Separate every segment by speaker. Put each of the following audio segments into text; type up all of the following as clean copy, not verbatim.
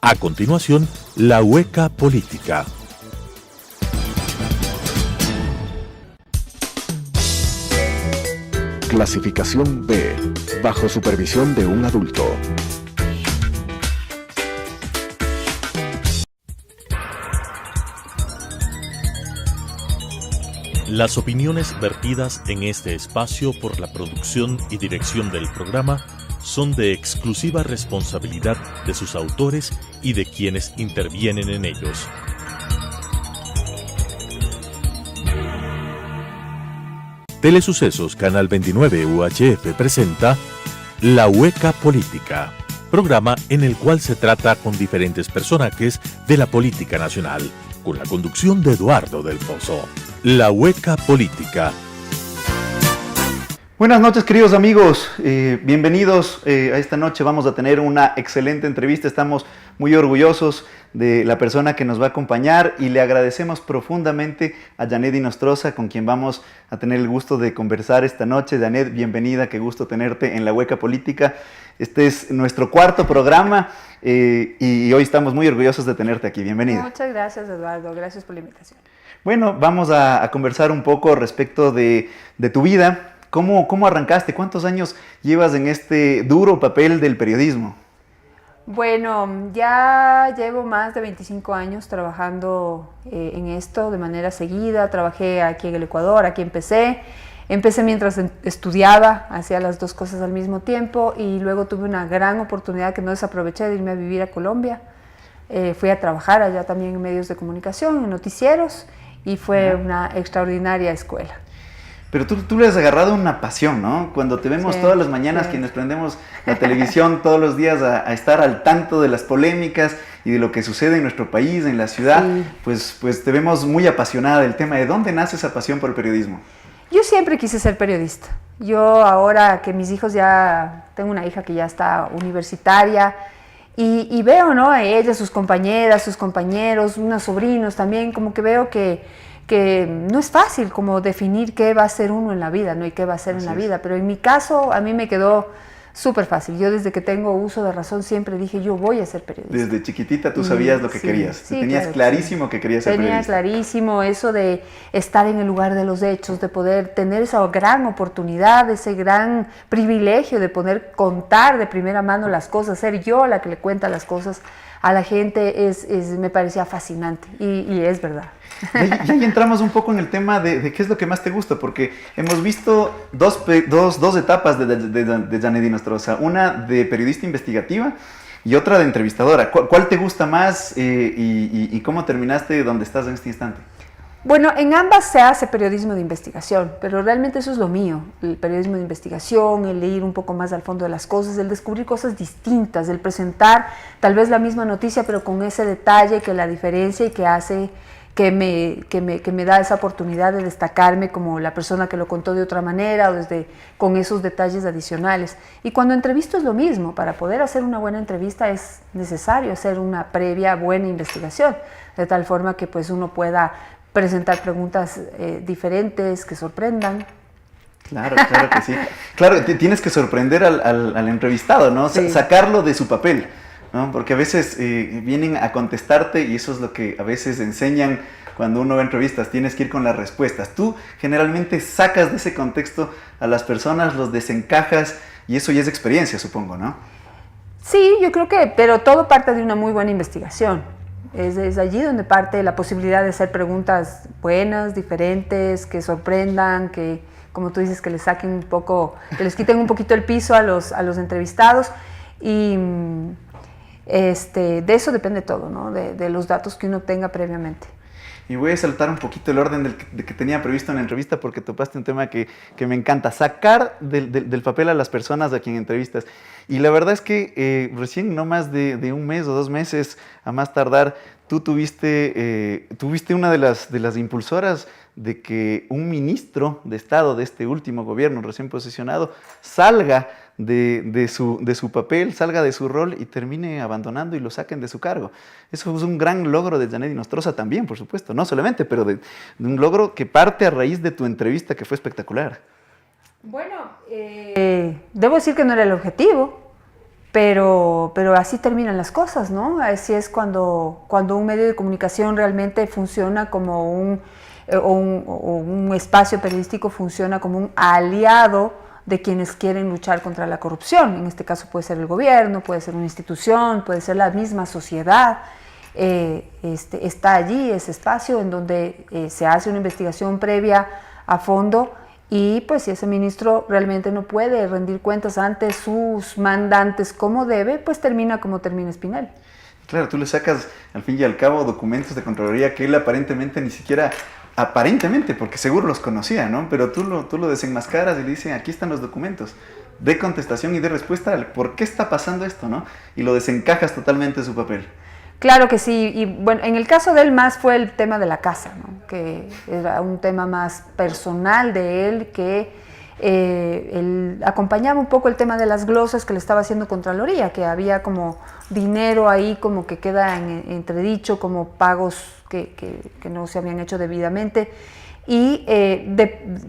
Speaker 1: A continuación, la hueca política.
Speaker 2: Clasificación B, bajo supervisión de un adulto.
Speaker 1: Las opiniones vertidas en este espacio por la producción y dirección del programa son de exclusiva responsabilidad de sus autores y de quienes intervienen en ellos. Telesucesos Canal 29 UHF presenta La Hueca Política, programa en el cual se trata con diferentes personajes de la política nacional, con la conducción de Eduardo del Pozo. La Hueca Política.
Speaker 3: Buenas noches, queridos amigos, bienvenidos a esta noche. Vamos a tener una excelente entrevista. Estamos muy orgullosos de la persona que nos va a acompañar y le agradecemos profundamente a Janet Inostroza, con quien vamos a tener el gusto de conversar esta noche. Janet, bienvenida, qué gusto tenerte en La Hueca Política. Este es nuestro cuarto programa y hoy estamos muy orgullosos de tenerte aquí. Bienvenida.
Speaker 4: Muchas gracias, Eduardo, gracias por la invitación.
Speaker 3: Bueno, vamos a conversar un poco respecto de tu vida. ¿Cómo arrancaste? ¿Cuántos años llevas en este duro papel del periodismo?
Speaker 4: Bueno, ya llevo más de 25 años trabajando en esto de manera seguida. Trabajé aquí en el Ecuador, aquí empecé. Empecé mientras estudiaba, hacía las dos cosas al mismo tiempo y luego tuve una gran oportunidad que no desaproveché de irme a vivir a Colombia. Fui a trabajar allá también en medios de comunicación, en noticieros, y fue una extraordinaria escuela.
Speaker 3: Pero tú le has agarrado una pasión, ¿no? Cuando te vemos todas las mañanas, quienes prendemos la televisión todos los días a estar al tanto de las polémicas y de lo que sucede en nuestro país, en la ciudad, pues te vemos muy apasionada del tema. ¿De dónde nace esa pasión por el periodismo?
Speaker 4: Yo siempre quise ser periodista. Yo ahora que mis hijos tengo una hija que ya está universitaria y veo, ¿no? A ella, sus compañeras, sus compañeros, unos sobrinos también, como que veo que no es fácil como definir qué va a ser uno en la vida, ¿no? Y qué va a ser en la vida, pero en mi caso a mí me quedó súper fácil. Yo desde que tengo uso de razón siempre dije, yo voy a ser periodista.
Speaker 3: Desde chiquitita tú sabías lo que querías, tenías clarísimo que querías ser periodista.
Speaker 4: Tenía clarísimo eso de estar en el lugar de los hechos, de poder tener esa gran oportunidad, ese gran privilegio de poder contar de primera mano las cosas, ser yo la que le cuenta las cosas a la gente, me parecía fascinante y es verdad.
Speaker 3: Y ahí entramos un poco en el tema de qué es lo que más te gusta, porque hemos visto dos etapas de Janet Inostroza, una de periodista investigativa y otra de entrevistadora. ¿Cuál te gusta más y cómo terminaste donde estás en este instante?
Speaker 4: Bueno, en ambas se hace periodismo de investigación, pero realmente eso es lo mío, el periodismo de investigación, el ir un poco más al fondo de las cosas, el descubrir cosas distintas, el presentar tal vez la misma noticia, pero con ese detalle que la diferencia y que hace que me da esa oportunidad de destacarme como la persona que lo contó de otra manera o con esos detalles adicionales. Y cuando entrevisto es lo mismo. Para poder hacer una buena entrevista es necesario hacer una previa buena investigación, de tal forma que pues uno pueda presentar preguntas diferentes que sorprendan.
Speaker 3: Claro que sí. Claro, tienes que sorprender al entrevistado, ¿no? Sí. Sacarlo de su papel, ¿no? Porque a veces vienen a contestarte y eso es lo que a veces enseñan cuando uno ve entrevistas, tienes que ir con las respuestas. Tú generalmente sacas de ese contexto a las personas, los desencajas y eso ya es experiencia, supongo, ¿no?
Speaker 4: Sí, yo creo pero todo parte de una muy buena investigación. Es allí donde parte la posibilidad de hacer preguntas buenas, diferentes, que sorprendan, que, como tú dices, que les saquen un poco, que les quiten un poquito el piso a los entrevistados. Y de eso depende todo, ¿no? De los datos que uno tenga previamente.
Speaker 3: Y voy a saltar un poquito el orden de que tenía previsto en la entrevista porque topaste un tema que me encanta, sacar del papel a las personas a quien entrevistas. Y la verdad es que recién no más de un mes o 2 meses a más tardar, tú tuviste una de las impulsoras de que un ministro de Estado de este último gobierno recién posesionado salga de su papel, salga de su rol y termine abandonando y lo saquen de su cargo. Eso es un gran logro de Janet Inostroza también, por supuesto, no solamente, pero de un logro que parte a raíz de tu entrevista que fue espectacular.
Speaker 4: Bueno, debo decir que no era el objetivo, pero así terminan las cosas, ¿no? Así es cuando un medio de comunicación realmente funciona como un espacio periodístico funciona como un aliado de quienes quieren luchar contra la corrupción. En este caso puede ser el gobierno, puede ser una institución, puede ser la misma sociedad. Está allí ese espacio en donde se hace una investigación previa a fondo y pues si ese ministro realmente no puede rendir cuentas ante sus mandantes como debe, pues termina como termina Spinell.
Speaker 3: Claro, tú le sacas al fin y al cabo documentos de Contraloría que él aparentemente ni siquiera, porque seguro los conocía, ¿no? Pero tú lo desenmascaras y le dicen, aquí están los documentos de contestación y de respuesta al por qué está pasando esto, ¿no? Y lo desencajas totalmente de su papel.
Speaker 4: Claro que sí, y bueno, en el caso de él más fue el tema de la casa, ¿no? Que era un tema más personal de él, que él acompañaba un poco el tema de las glosas que le estaba haciendo Contraloría, que había como dinero ahí como que queda en entredicho, como pagos que no se habían hecho debidamente, y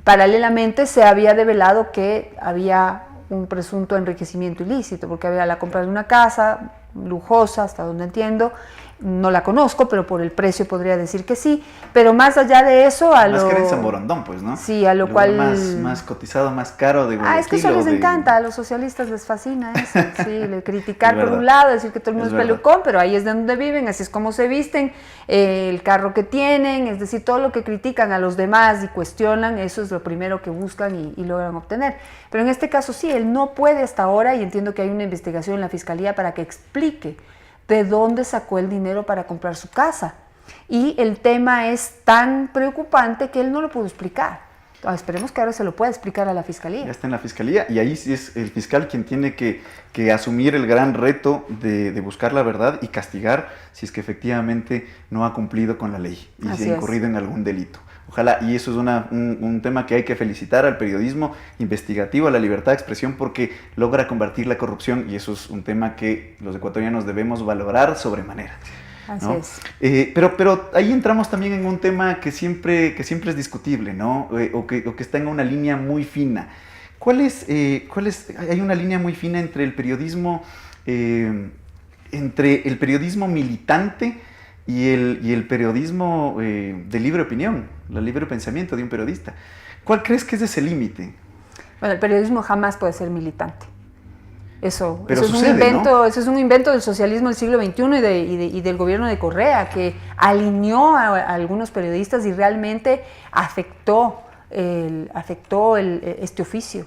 Speaker 4: paralelamente se había develado que había un presunto enriquecimiento ilícito, porque había la compra de una casa lujosa, hasta donde entiendo, no la conozco, pero por el precio podría decir que sí, pero más allá de eso...
Speaker 3: Más que era en San Borondón, pues, ¿no?
Speaker 4: Sí, a lo cual...
Speaker 3: Más cotizado, más caro de
Speaker 4: es que eso les encanta, a los socialistas les fascina eso, sí, criticar por un lado, decir que todo el mundo es pelucón, pero ahí es de donde viven, así es como se visten, el carro que tienen, es decir, todo lo que critican a los demás y cuestionan, eso es lo primero que buscan y logran obtener. Pero en este caso sí, él no puede hasta ahora, y entiendo que hay una investigación en la Fiscalía para que explique de dónde sacó el dinero para comprar su casa. Y el tema es tan preocupante que él no lo pudo explicar. Esperemos que ahora se lo pueda explicar a la Fiscalía.
Speaker 3: Ya está en la Fiscalía y ahí sí es el fiscal quien tiene que asumir el gran reto de buscar la verdad y castigar si es que efectivamente no ha cumplido con la ley y si ha incurrido en algún delito. Ojalá, y eso es un tema que hay que felicitar al periodismo investigativo, a la libertad de expresión, porque logra combatir la corrupción y eso es un tema que los ecuatorianos debemos valorar sobremanera.
Speaker 4: Así
Speaker 3: ¿no?
Speaker 4: es.
Speaker 3: Pero ahí entramos también en un tema que siempre es discutible, ¿no? O que está en una línea muy fina. Hay una línea muy fina entre el periodismo, militante y el periodismo de libre opinión, la libre pensamiento de un periodista. ¿Cuál crees que es ese límite?
Speaker 4: Bueno, el periodismo jamás puede ser militante. Eso es
Speaker 3: sucede,
Speaker 4: un invento,
Speaker 3: ¿no?
Speaker 4: Eso es un invento del socialismo del siglo XXI y del gobierno de Correa, que alineó a algunos periodistas y realmente afectó este oficio,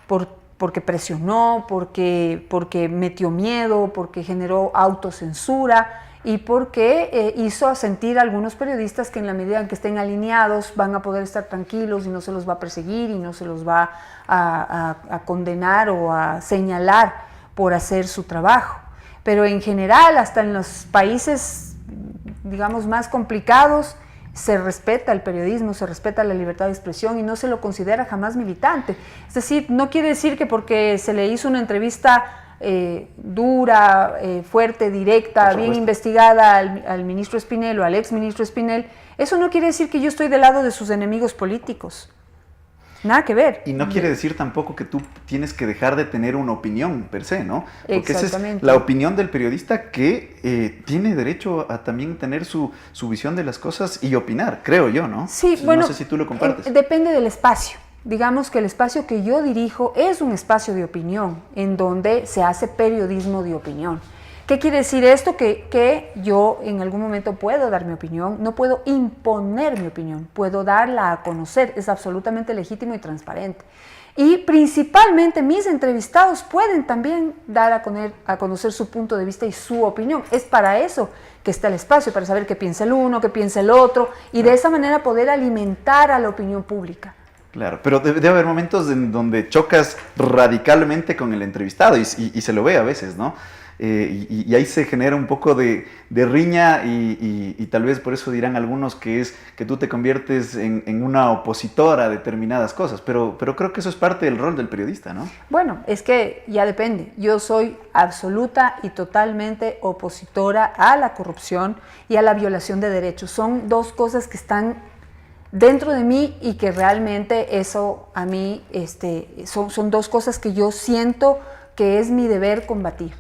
Speaker 4: porque presionó, porque metió miedo, porque generó autocensura y porque hizo sentir a algunos periodistas que en la medida en que estén alineados van a poder estar tranquilos y no se los va a perseguir y no se los va a condenar o a señalar por hacer su trabajo. Pero en general, hasta en los países, digamos, más complicados, se respeta el periodismo, se respeta la libertad de expresión y no se lo considera jamás militante. Es decir, no quiere decir que porque se le hizo una entrevista dura, fuerte, directa, bien investigada al ministro Spinell o al ex ministro Spinell, eso no quiere decir que yo estoy del lado de sus enemigos políticos. Nada que ver.
Speaker 3: Y no quiere decir tampoco que tú tienes que dejar de tener una opinión per se, ¿no? Porque
Speaker 4: exactamente.
Speaker 3: Esa es la opinión del periodista que tiene derecho a también tener su visión de las cosas y opinar, creo yo, ¿no?
Speaker 4: Sí,
Speaker 3: no
Speaker 4: bueno,
Speaker 3: sé si tú lo compartes.
Speaker 4: Depende del espacio. Digamos que el espacio que yo dirijo es un espacio de opinión, en donde se hace periodismo de opinión. ¿Qué quiere decir esto? Que yo en algún momento puedo dar mi opinión, no puedo imponer mi opinión, puedo darla a conocer, es absolutamente legítimo y transparente. Y principalmente mis entrevistados pueden también dar a conocer su punto de vista y su opinión. Es para eso que está el espacio, para saber qué piensa el uno, qué piensa el otro, y de esa manera poder alimentar a la opinión pública.
Speaker 3: Claro, pero debe haber momentos en donde chocas radicalmente con el entrevistado y se lo ve a veces, ¿no? Y ahí se genera un poco de riña y tal vez por eso dirán algunos que es que tú te conviertes en una opositora a determinadas cosas, pero creo que eso es parte del rol del periodista, ¿no?
Speaker 4: Bueno, es que ya depende. Yo soy absoluta y totalmente opositora a la corrupción y a la violación de derechos. Son dos cosas que están dentro de mí y que realmente eso a mí son dos cosas que yo siento que es mi deber combatir.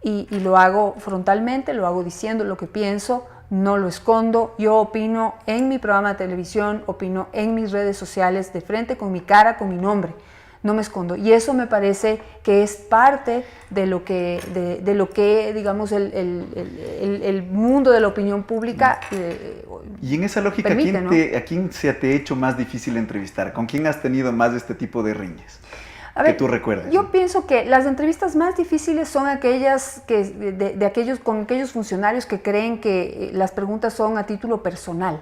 Speaker 4: Y lo hago frontalmente, lo hago diciendo lo que pienso, no lo escondo. Yo opino en mi programa de televisión, opino en mis redes sociales, de frente, con mi cara, con mi nombre. No me escondo. Y eso me parece que es parte de lo que digamos, el mundo de la opinión pública
Speaker 3: y en esa lógica,
Speaker 4: permite,
Speaker 3: ¿a quién se te ha hecho más difícil entrevistar? ¿Con quién has tenido más de este tipo de riñas?
Speaker 4: A ver,
Speaker 3: que tú recuerdes.
Speaker 4: Yo pienso que las entrevistas más difíciles son aquellas con aquellos funcionarios que creen que las preguntas son a título personal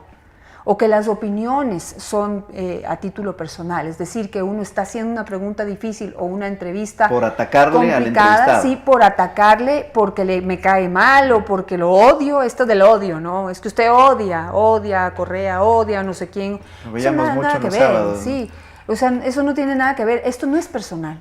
Speaker 4: o que las opiniones son a título personal. Es decir, que uno está haciendo una pregunta difícil o una entrevista
Speaker 3: por atacarle al
Speaker 4: complicada,
Speaker 3: entrevistado.
Speaker 4: sí, por atacarle porque me cae mal o porque lo odio. Esto del odio, ¿no? Es que usted odia a Correa, odia a no sé quién.
Speaker 3: Lo veíamos mucho
Speaker 4: nada
Speaker 3: en
Speaker 4: que
Speaker 3: los
Speaker 4: ver,
Speaker 3: sábados.
Speaker 4: sí. O sea, eso no tiene nada que ver, esto no es personal.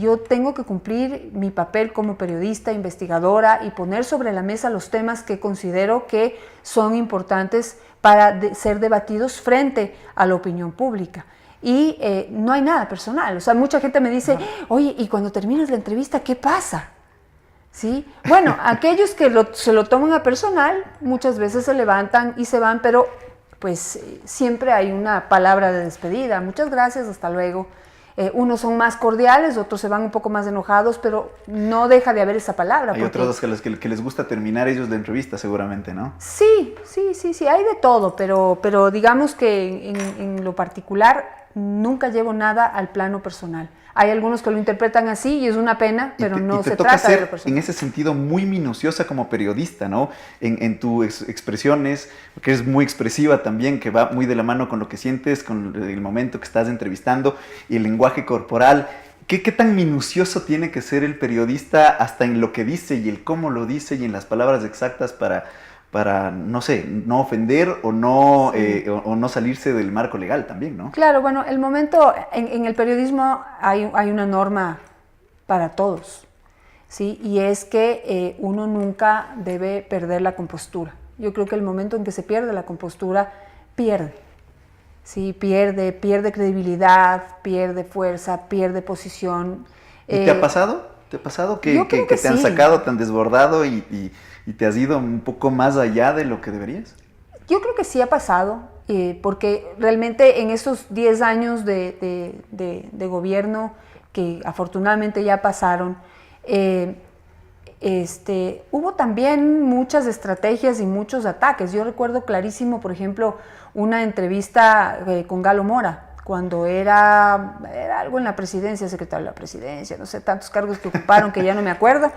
Speaker 4: Yo tengo que cumplir mi papel como periodista, investigadora y poner sobre la mesa los temas que considero que son importantes para ser debatidos frente a la opinión pública. Y no hay nada personal. O sea, mucha gente me dice, oye, ¿y cuando terminas la entrevista qué pasa? ¿Sí? Bueno, aquellos que se lo toman a personal muchas veces se levantan y se van, pero pues siempre hay una palabra de despedida. Muchas gracias, hasta luego. Unos son más cordiales, otros se van un poco más enojados, pero no deja de haber esa palabra.
Speaker 3: Hay otros que les gusta terminar ellos la entrevista seguramente, ¿no?
Speaker 4: Sí, hay de todo, pero digamos que en lo particular nunca llevo nada al plano personal. Hay algunos que lo interpretan así y es una pena, pero no se trata de lo personal.
Speaker 3: En ese sentido muy minuciosa como periodista, ¿no? En tus expresiones, que es muy expresiva también, que va muy de la mano con lo que sientes, con el momento que estás entrevistando y el lenguaje corporal. ¿Qué tan minucioso tiene que ser el periodista hasta en lo que dice y el cómo lo dice y en las palabras exactas para no sé, no ofender o no, sí. O no salirse del marco legal también, ¿no?
Speaker 4: Claro, bueno, el momento, en el periodismo hay una norma para todos, ¿sí? Y es que uno nunca debe perder la compostura. Yo creo que el momento en que se pierde la compostura, pierde, ¿sí? Pierde credibilidad, pierde fuerza, pierde posición.
Speaker 3: ¿Y te ha pasado? ¿Te ha pasado que te
Speaker 4: sí.
Speaker 3: han sacado tan desbordado y te has ido un poco más allá de lo que deberías?
Speaker 4: Yo creo que sí ha pasado, porque realmente en estos 10 años de gobierno, que afortunadamente ya pasaron, hubo también muchas estrategias y muchos ataques. Yo recuerdo clarísimo, por ejemplo, una entrevista con Galo Mora, cuando era algo en la presidencia, secretario de la presidencia, no sé, tantos cargos que ocuparon que ya no me acuerdo.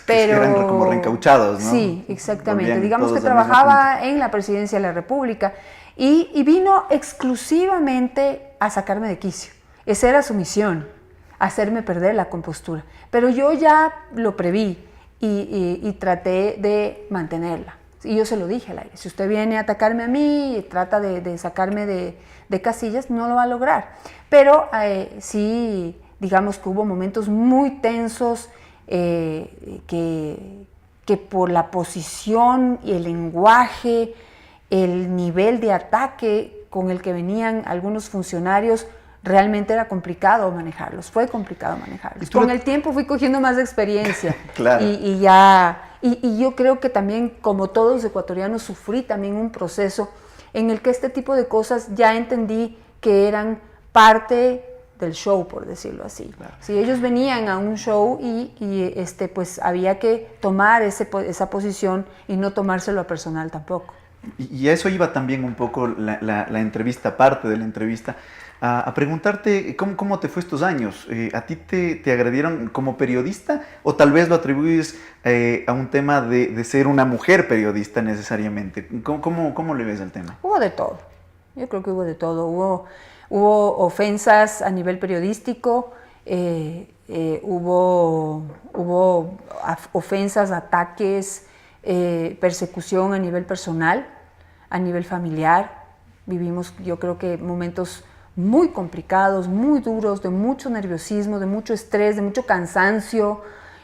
Speaker 3: Pero eran como reencauchados, ¿no?
Speaker 4: Sí, exactamente.
Speaker 3: Volvían
Speaker 4: digamos que
Speaker 3: todos al mismo
Speaker 4: trabajaba en la presidencia de la República y vino exclusivamente a sacarme de quicio. Esa era su misión, hacerme perder la compostura. Pero yo ya lo preví y traté de mantenerla. Y yo se lo dije al aire, si usted viene a atacarme a mí y trata de sacarme de casillas, no lo va a lograr. Pero sí, digamos que hubo momentos muy tensos que por la posición y el lenguaje, el nivel de ataque con el que venían algunos funcionarios, realmente era complicado manejarlos, fue complicado manejarlos. Con el tiempo fui cogiendo más experiencia.
Speaker 3: Claro.
Speaker 4: Y yo creo que también, como todos los ecuatorianos, sufrí también un proceso en el que este tipo de cosas ya entendí que eran parte del show, por decirlo así. Claro. Si ellos venían a un show pues había que tomar esa posición y no tomárselo a personal tampoco.
Speaker 3: Y a eso iba también un poco la entrevista, parte de la entrevista, a preguntarte cómo te fue estos años. ¿A ti te agredieron como periodista o tal vez lo atribuyes a un tema de ser una mujer periodista necesariamente? ¿Cómo le ves al tema?
Speaker 4: Hubo de todo. Yo creo que hubo de todo. Hubo ofensas a nivel periodístico, hubo ofensas, ataques, persecución a nivel personal, a nivel familiar. Vivimos, yo creo que momentos muy complicados, muy duros, de mucho nerviosismo, de mucho estrés, de mucho cansancio,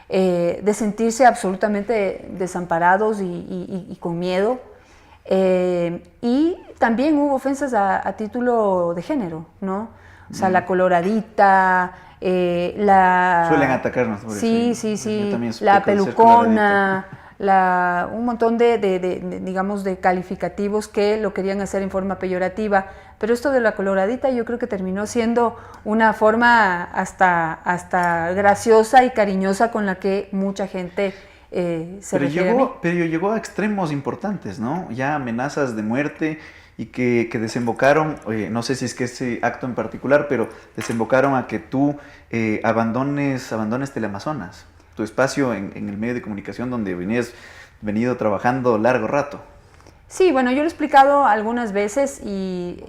Speaker 4: de sentirse absolutamente desamparados y con miedo. Y también hubo ofensas a título de género, ¿no? O sea, la coloradita,
Speaker 3: Suelen atacarnos por
Speaker 4: sí,
Speaker 3: eso.
Speaker 4: Sí, sí,
Speaker 3: Yo también supe
Speaker 4: la
Speaker 3: que el ser
Speaker 4: pelucona, un montón digamos, de calificativos que lo querían hacer en forma peyorativa, pero esto de la coloradita yo creo que terminó siendo una forma hasta graciosa y cariñosa con la que mucha gente se refiere a mí.
Speaker 3: Pero llegó a extremos importantes, ¿no? Ya amenazas de muerte y que desembocaron, no sé si es que ese acto en particular, pero desembocaron a que tú abandones Teleamazonas, tu espacio en el medio de comunicación donde venido trabajando largo rato.
Speaker 4: Sí, bueno, yo lo he explicado algunas veces y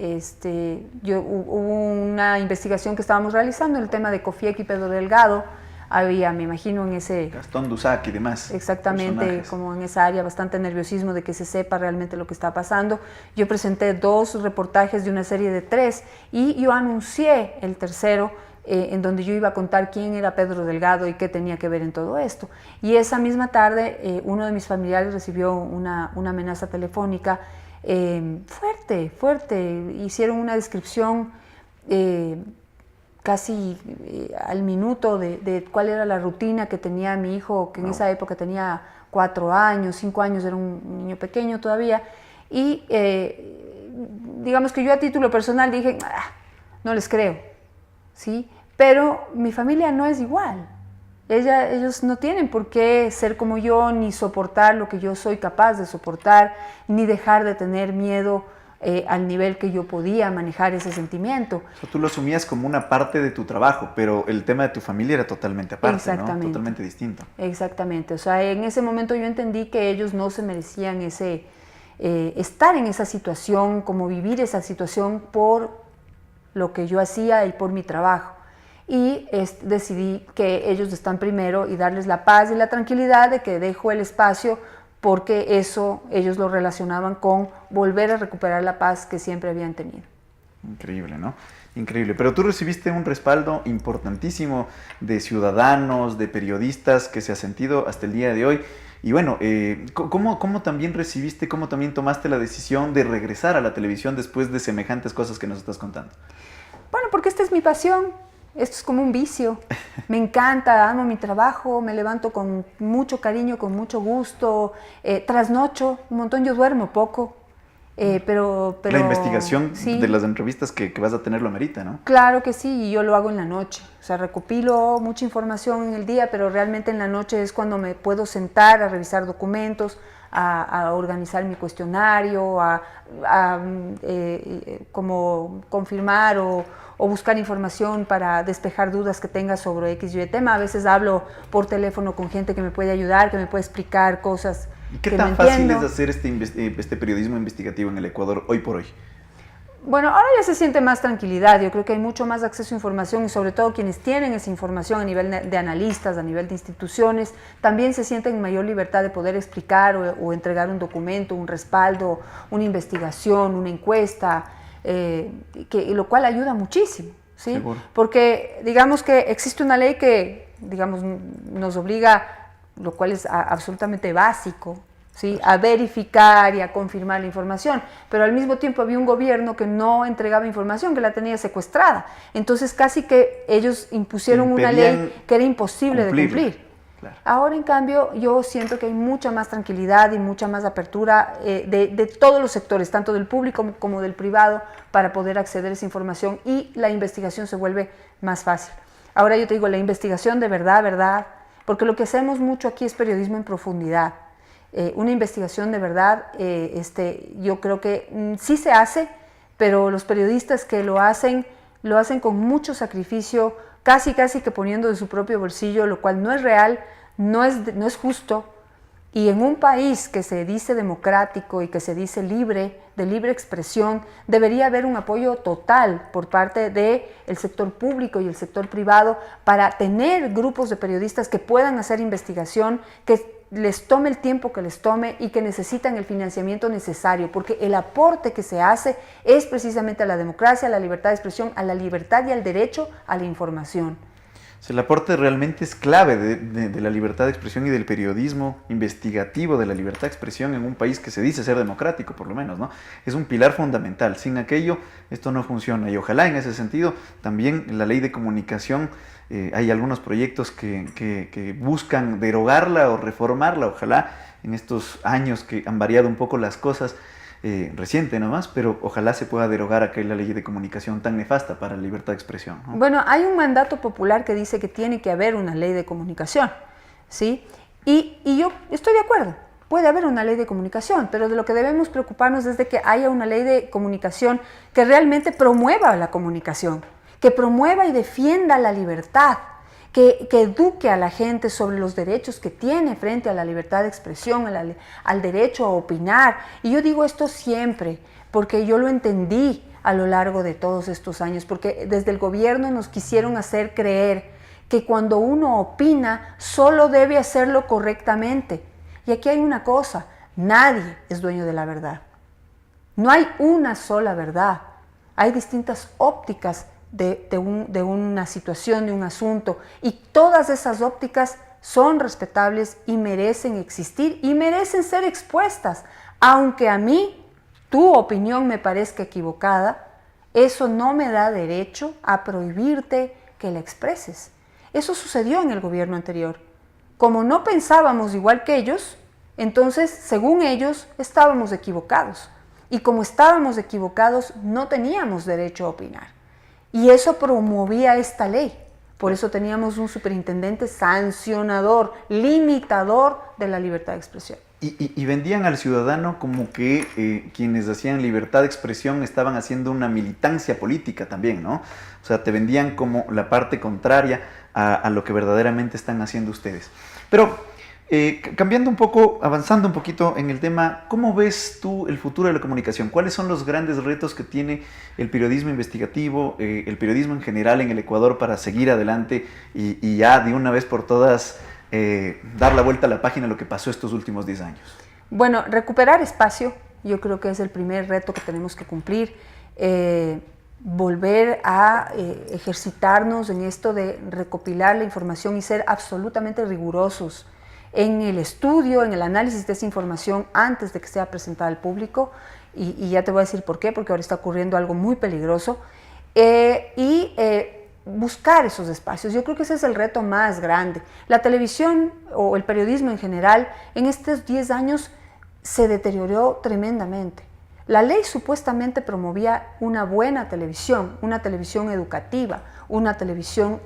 Speaker 4: hubo una investigación que estábamos realizando en el tema de Cofiec y Pedro Delgado. Había, me imagino, en ese...
Speaker 3: Gastón Dusac y demás.
Speaker 4: Exactamente,
Speaker 3: personajes.
Speaker 4: como en esa área, bastante nerviosismo de que se sepa realmente lo que está pasando. Yo presenté 2 reportajes de una serie de 3 y yo anuncié el tercero, en donde yo iba a contar quién era Pedro Delgado y qué tenía que ver en todo esto. Y esa misma tarde, uno de mis familiares recibió una amenaza telefónica fuerte. Hicieron una descripción casi al minuto de cuál era la rutina que tenía mi hijo, que en esa época tenía 4 años, 5 años, era un niño pequeño todavía. Y digamos que yo a título personal dije, no les creo. ¿Sí? Pero mi familia no es igual. Ellos no tienen por qué ser como yo, ni soportar lo que yo soy capaz de soportar, ni dejar de tener miedo al nivel que yo podía manejar ese sentimiento.
Speaker 3: O sea, tú lo asumías como una parte de tu trabajo, pero el tema de tu familia era totalmente aparte, ¿no? Totalmente distinto.
Speaker 4: Exactamente. O sea, en ese momento yo entendí que ellos no se merecían estar en esa situación, como vivir esa situación por lo que yo hacía y por mi trabajo. Y decidí que ellos están primero y darles la paz y la tranquilidad de que dejo el espacio porque eso ellos lo relacionaban con volver a recuperar la paz que siempre habían tenido. Increíble,
Speaker 3: ¿no? Increíble. Pero tú recibiste un respaldo importantísimo de ciudadanos, de periodistas que se ha sentido hasta el día de hoy. Y bueno, ¿cómo también recibiste, cómo también tomaste la decisión de regresar a la televisión después de semejantes cosas que nos estás contando?
Speaker 4: Bueno, porque esta es mi pasión, esto es como un vicio. Me encanta, amo mi trabajo, me levanto con mucho cariño, con mucho gusto, trasnocho un montón, yo duermo poco. Pero
Speaker 3: la investigación
Speaker 4: sí,
Speaker 3: de las entrevistas que vas a tener lo amerita, ¿no?
Speaker 4: Claro que sí, y yo lo hago en la noche. O sea, recopilo mucha información en el día, pero realmente en la noche es cuando me puedo sentar a revisar documentos, a organizar mi cuestionario, como confirmar o buscar información para despejar dudas que tenga sobre X y Y tema. A veces hablo por teléfono con gente que me puede ayudar, que me puede explicar cosas.
Speaker 3: ¿Y qué tan fácil es hacer este periodismo investigativo en el Ecuador hoy por hoy?
Speaker 4: Bueno, ahora ya se siente más tranquilidad, yo creo que hay mucho más acceso a información y sobre todo quienes tienen esa información a nivel de analistas, a nivel de instituciones, también se sienten en mayor libertad de poder explicar o entregar un documento, un respaldo, una investigación, una encuesta, lo cual ayuda muchísimo, ¿sí?
Speaker 3: Seguro.
Speaker 4: Porque digamos que existe una ley que nos obliga, lo cual es absolutamente básico, ¿sí?, a verificar y a confirmar la información, pero al mismo tiempo había un gobierno que no entregaba información, que la tenía secuestrada. Entonces casi que ellos impusieron una ley que era imposible de cumplir. Claro. Ahora, en cambio, yo siento que hay mucha más tranquilidad y mucha más apertura de todos los sectores, tanto del público como del privado, para poder acceder a esa información y la investigación se vuelve más fácil. Ahora yo te digo, la investigación de verdad, porque lo que hacemos mucho aquí es periodismo en profundidad. Una investigación de verdad, yo creo que sí se hace, pero los periodistas que lo hacen con mucho sacrificio, casi que poniendo de su propio bolsillo, lo cual no es real, no es justo. Y en un país que se dice democrático y que se dice libre, de libre expresión, debería haber un apoyo total por parte del sector público y el sector privado para tener grupos de periodistas que puedan hacer investigación, que les tome el tiempo que les tome y que necesitan el financiamiento necesario, porque el aporte que se hace es precisamente a la democracia, a la libertad de expresión, a la libertad y al derecho a la información.
Speaker 3: O sea, el aporte realmente es clave de la libertad de expresión y del periodismo investigativo de la libertad de expresión en un país que se dice ser democrático, por lo menos, ¿no? Es un pilar fundamental. Sin aquello, esto no funciona. Y ojalá en ese sentido, también en la ley de comunicación hay algunos proyectos que buscan derogarla o reformarla. Ojalá en estos años que han variado un poco las cosas, reciente nomás, pero ojalá se pueda derogar aquella ley de comunicación tan nefasta para la libertad de expresión, ¿no?
Speaker 4: Bueno, hay un mandato popular que dice que tiene que haber una ley de comunicación, ¿sí? Y yo estoy de acuerdo, puede haber una ley de comunicación, pero de lo que debemos preocuparnos es de que haya una ley de comunicación que realmente promueva la comunicación, que promueva y defienda la libertad, que eduque a la gente sobre los derechos que tiene frente a la libertad de expresión, al derecho a opinar. Y yo digo esto siempre, porque yo lo entendí a lo largo de todos estos años, porque desde el gobierno nos quisieron hacer creer que cuando uno opina, solo debe hacerlo correctamente. Y aquí hay una cosa, nadie es dueño de la verdad. No hay una sola verdad, hay distintas ópticas de una situación, de un asunto, y todas esas ópticas son respetables y merecen existir y merecen ser expuestas. Aunque a mí tu opinión me parezca equivocada, eso no me da derecho a prohibirte que la expreses. Eso sucedió en el gobierno anterior. Como no pensábamos igual que ellos, entonces, según ellos, estábamos equivocados. Y como estábamos equivocados, no teníamos derecho a opinar. Y eso promovía esta ley. Por eso teníamos un superintendente sancionador, limitador de la libertad de expresión.
Speaker 3: Y vendían al ciudadano como que quienes hacían libertad de expresión estaban haciendo una militancia política también, ¿no? O sea, te vendían como la parte contraria a lo que verdaderamente están haciendo ustedes. Pero cambiando un poco, avanzando un poquito en el tema, ¿cómo ves tú el futuro de la comunicación? ¿Cuáles son los grandes retos que tiene el periodismo investigativo, el periodismo en general en el Ecuador para seguir adelante y ya de una vez por todas dar la vuelta a la página a lo que pasó estos últimos 10 años?
Speaker 4: Bueno, recuperar espacio, yo creo que es el primer reto que tenemos que cumplir. Volver a ejercitarnos en esto de recopilar la información y ser absolutamente rigurosos en el estudio, en el análisis de esa información antes de que sea presentada al público, y ya te voy a decir por qué, porque ahora está ocurriendo algo muy peligroso, buscar esos espacios. Yo creo que ese es el reto más grande. La televisión o el periodismo en general en estos 10 años se deterioró tremendamente. La ley supuestamente promovía una buena televisión, una televisión educativa, una televisión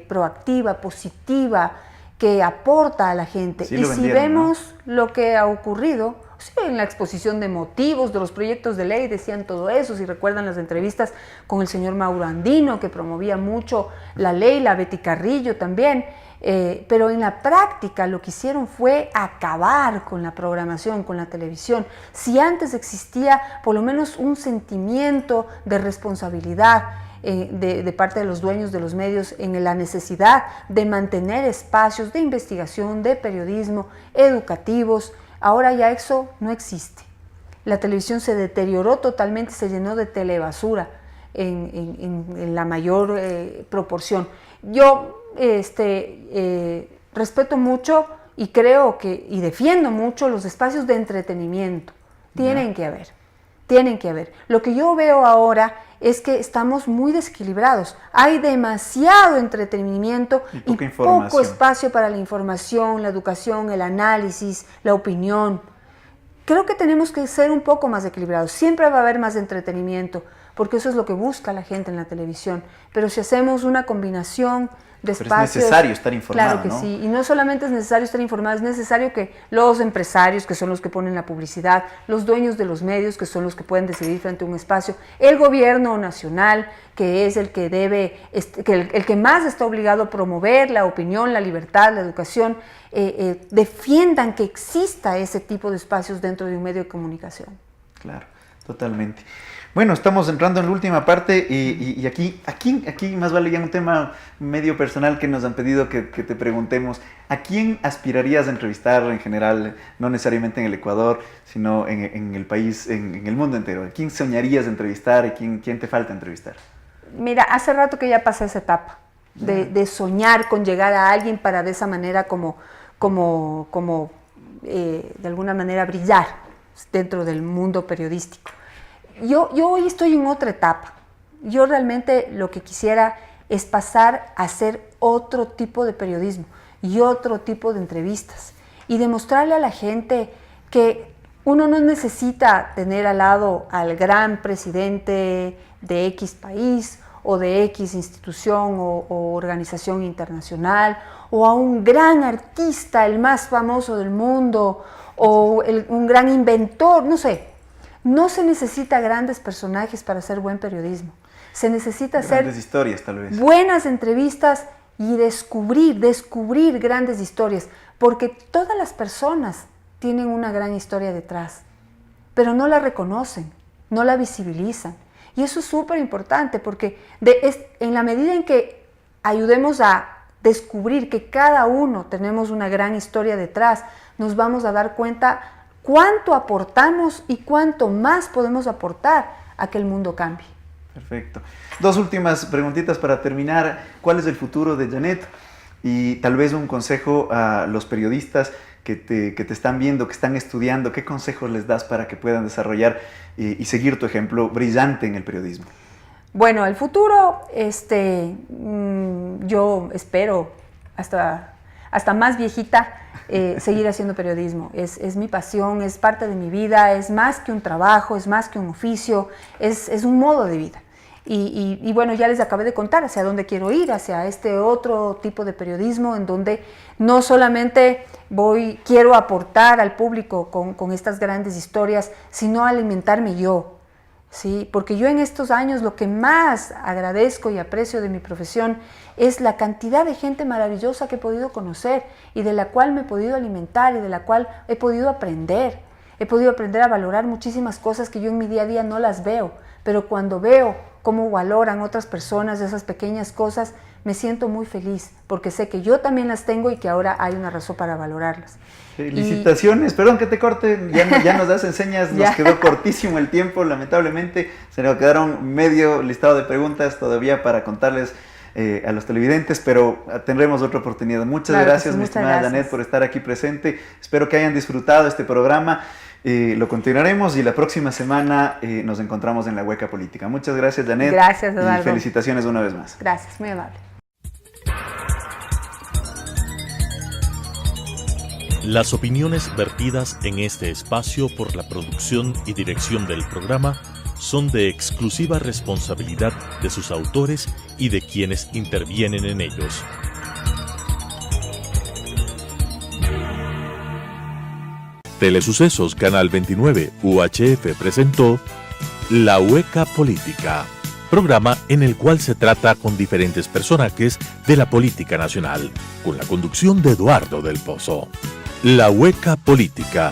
Speaker 4: proactiva, positiva, que aporta a la gente.
Speaker 3: Sí,
Speaker 4: y si vemos, ¿no?, lo que ha ocurrido, sí, en la exposición de motivos de los proyectos de ley decían todo eso. Si recuerdan las entrevistas con el señor Mauro Andino, que promovía mucho la ley, la Betty Carrillo también, pero en la práctica lo que hicieron fue acabar con la programación, con la televisión. Si antes existía por lo menos un sentimiento de responsabilidad de parte de los dueños de los medios en la necesidad de mantener espacios de investigación, de periodismo, educativos, ahora ya eso no existe. La televisión se deterioró totalmente, se llenó de telebasura en la mayor proporción. Yo respeto mucho y creo que, y defiendo mucho los espacios de entretenimiento. Tienen que haber. Lo que yo veo ahora es que estamos muy desequilibrados. Hay demasiado entretenimiento y poco espacio para la información, la educación, el análisis, la opinión. Creo que tenemos que ser un poco más equilibrados. Siempre va a haber más entretenimiento, porque eso es lo que busca la gente en la televisión. Pero si hacemos una combinación de espacios...
Speaker 3: Pero es necesario estar informado,
Speaker 4: claro que
Speaker 3: ¿no?
Speaker 4: sí, y no solamente es necesario estar informado, es necesario que los empresarios, que son los que ponen la publicidad, los dueños de los medios, que son los que pueden decidir frente a un espacio, el gobierno nacional, que es el que debe, el que más está obligado a promover la opinión, la libertad, la educación, defiendan que exista ese tipo de espacios dentro de un medio de comunicación.
Speaker 3: Claro, totalmente. Bueno, estamos entrando en la última parte y aquí más vale ya un tema medio personal que nos han pedido que te preguntemos. ¿A quién aspirarías a entrevistar en general, no necesariamente en el Ecuador, sino en el país, en el mundo entero? ¿A quién soñarías entrevistar y quién te falta entrevistar?
Speaker 4: Mira, hace rato que ya pasé esa etapa. de soñar con llegar a alguien para de esa manera de alguna manera brillar dentro del mundo periodístico. Yo hoy estoy en otra etapa. Yo realmente lo que quisiera es pasar a hacer otro tipo de periodismo y otro tipo de entrevistas y demostrarle a la gente que uno no necesita tener al lado al gran presidente de X país o de X institución o organización internacional, o a un gran artista, el más famoso del mundo, o un gran inventor, no sé. No se necesita grandes personajes para hacer buen periodismo. Se necesita hacer
Speaker 3: historias, tal vez.
Speaker 4: Buenas entrevistas y descubrir grandes historias, porque todas las personas tienen una gran historia detrás, pero no la reconocen, no la visibilizan. Y eso es súper importante, porque en la medida en que ayudemos a descubrir que cada uno tenemos una gran historia detrás, nos vamos a dar cuenta cuánto aportamos y cuánto más podemos aportar a que el mundo cambie.
Speaker 3: Perfecto. 2 últimas preguntitas para terminar. ¿Cuál es el futuro de Janet? Y tal vez un consejo a los periodistas que te están viendo, que están estudiando. ¿Qué consejos les das para que puedan desarrollar y seguir tu ejemplo brillante en el periodismo?
Speaker 4: Bueno, el futuro, yo espero hasta más viejita seguir haciendo periodismo. Es mi pasión, es parte de mi vida, es más que un trabajo, es más que un oficio, es un modo de vida. Y bueno, ya les acabé de contar hacia dónde quiero ir, hacia este otro tipo de periodismo en donde no solamente quiero aportar al público con estas grandes historias, sino alimentarme yo, ¿sí? Porque yo en estos años lo que más agradezco y aprecio de mi profesión es la cantidad de gente maravillosa que he podido conocer y de la cual me he podido alimentar y de la cual he podido aprender. He podido aprender a valorar muchísimas cosas que yo en mi día a día no las veo, pero cuando veo cómo valoran otras personas esas pequeñas cosas, me siento muy feliz, porque sé que yo también las tengo y que ahora hay una razón para valorarlas.
Speaker 3: Felicitaciones, perdón que te corte, ya nos das enseñas, nos quedó cortísimo el tiempo, lamentablemente, se nos quedaron medio listado de preguntas todavía para contarles a los televidentes, pero tendremos otra oportunidad. Muchas gracias, mi estimada Janet, por estar aquí presente. Espero que hayan disfrutado este programa. Lo continuaremos y la próxima semana nos encontramos en La Hueca Política. Muchas gracias, Janet.
Speaker 4: Gracias, Eduardo.
Speaker 3: Y felicitaciones una vez más.
Speaker 4: Gracias, muy amable.
Speaker 1: Las opiniones vertidas en este espacio por la producción y dirección del programa son de exclusiva responsabilidad de sus autores y de quienes intervienen en ellos. Telesucesos Canal 29 UHF presentó La Hueca Política, programa en el cual se trata con diferentes personajes de la política nacional, con la conducción de Eduardo del Pozo. La Hueca Política,